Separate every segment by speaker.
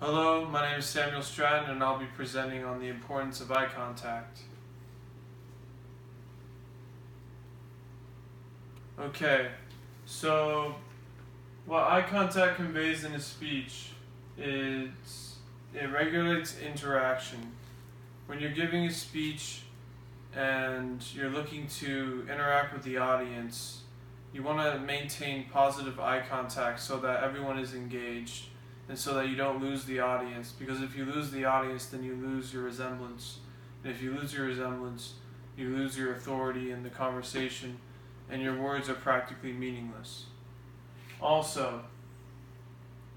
Speaker 1: Hello, my name is Samuel Stratton and I'll be presenting on the importance of eye contact. Okay, so what eye contact conveys in a speech is it regulates interaction. When you're giving a speech and you're looking to interact with the audience, you want to maintain positive eye contact so that everyone is engaged and so that you don't lose the audience, because if you lose the audience then you lose your resemblance, and if you lose your resemblance you lose your authority in the conversation and your words are practically meaningless. Also,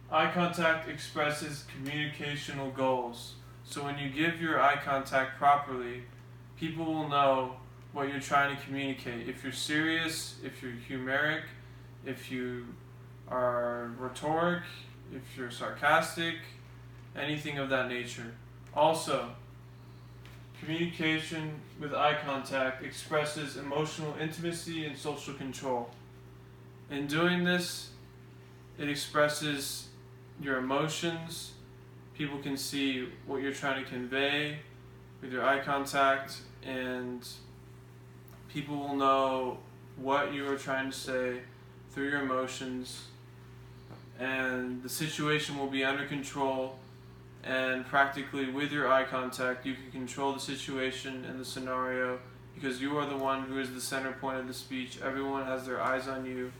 Speaker 1: eye contact expresses communicational goals, so when you give your eye contact properly, people will know what you're trying to communicate. If you're serious, if you're humoric, if you are rhetoric, if you're sarcastic, anything of that nature. Also, communication with eye contact expresses emotional intimacy and social control. In doing this, it expresses your emotions. People can see what you're trying to convey with your eye contact, and people will know what you are trying to say through your emotions, and the situation will be under control, and practically with your eye contact you can control the situation and the scenario because you are the one who is the center point of the speech. Everyone has their eyes on you,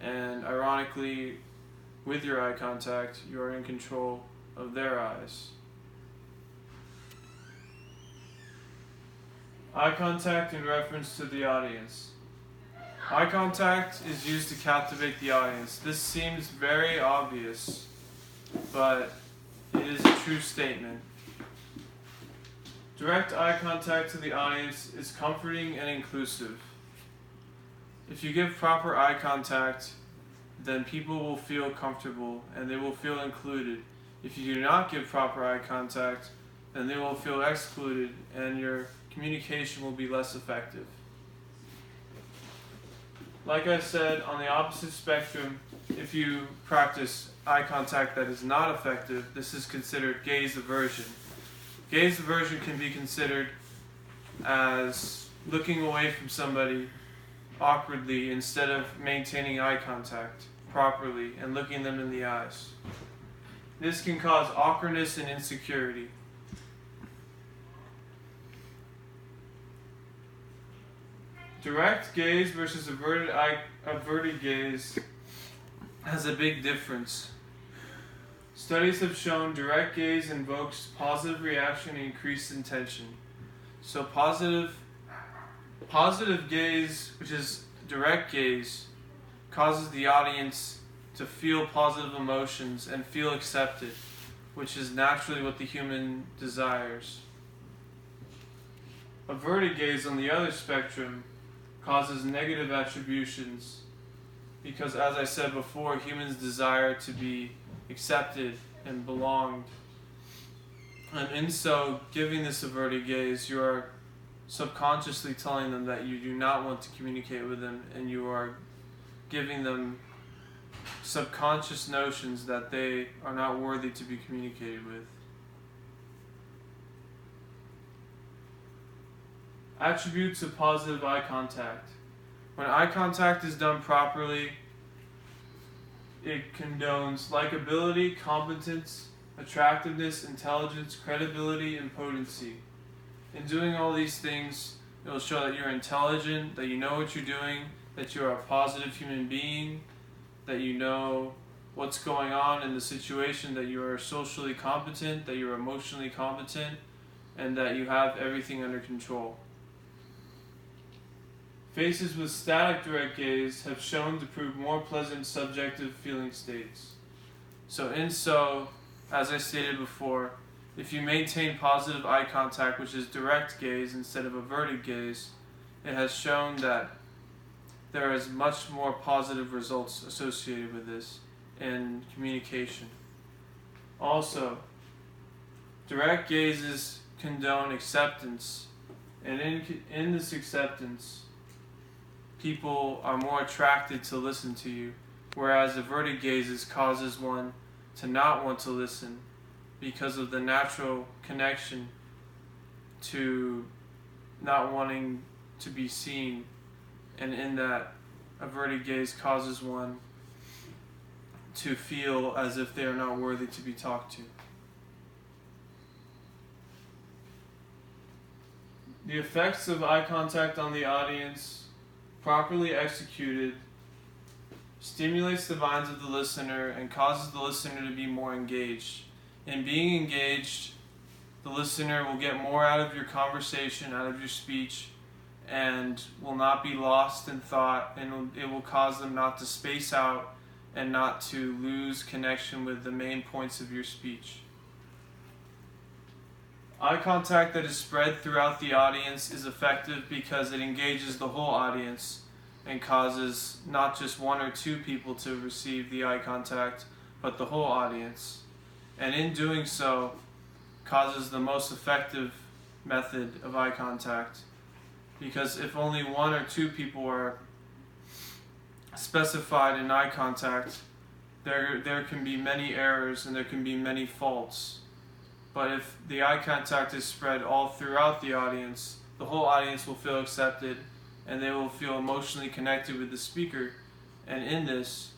Speaker 1: and ironically with your eye contact you are in control of their eyes. Eye contact in reference to the audience. Eye contact is used to captivate the audience. This seems very obvious, but it is a true statement. Direct eye contact to the audience is comforting and inclusive. If you give proper eye contact, then people will feel comfortable and they will feel included. If you do not give proper eye contact, then they will feel excluded and your communication will be less effective. Like I said, on the opposite spectrum, if you practice eye contact that is not effective, this is considered gaze aversion. Gaze aversion can be considered as looking away from somebody awkwardly instead of maintaining eye contact properly and looking them in the eyes. This can cause awkwardness and insecurity. Direct gaze versus averted gaze has a big difference. Studies have shown direct gaze invokes positive reaction and increased intention. So positive gaze, which is direct gaze, causes the audience to feel positive emotions and feel accepted, which is naturally what the human desires. Averted gaze, on the other spectrum, causes negative attributions because, as I said before, humans desire to be accepted and belonged. And in so giving this averted gaze, you are subconsciously telling them that you do not want to communicate with them, and you are giving them subconscious notions that they are not worthy to be communicated with. Attributes of positive eye contact. When eye contact is done properly, it condones likability, competence, attractiveness, intelligence, credibility, and potency. In doing all these things, it will show that you're intelligent, that you know what you're doing, that you are a positive human being, that you know what's going on in the situation, that you are socially competent, that you are emotionally competent, and that you have everything under control. Faces with static direct gaze have shown to prove more pleasant subjective feeling states. So as I stated before, if you maintain positive eye contact, which is direct gaze instead of averted gaze, it has shown that there is much more positive results associated with this in communication. Also, direct gazes condone acceptance, and in this acceptance, people are more attracted to listen to you, whereas averted gazes causes one to not want to listen because of the natural connection to not wanting to be seen, and in that averted gaze causes one to feel as if they are not worthy to be talked to. The effects of eye contact on the audience, properly executed, stimulates the minds of the listener and causes the listener to be more engaged. In being engaged, the listener will get more out of your conversation, out of your speech, and will not be lost in thought, and it will cause them not to space out and not to lose connection with the main points of your speech. Eye contact that is spread throughout the audience is effective because it engages the whole audience and causes not just one or two people to receive the eye contact, but the whole audience. And in doing so, causes the most effective method of eye contact. Because if only one or two people are specified in eye contact, there can be many errors and there can be many faults. But if the eye contact is spread all throughout the audience, the whole audience will feel accepted and they will feel emotionally connected with the speaker. And in this,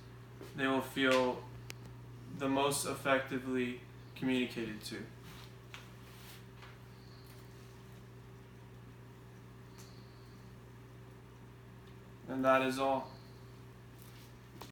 Speaker 1: they will feel the most effectively communicated to. And that is all.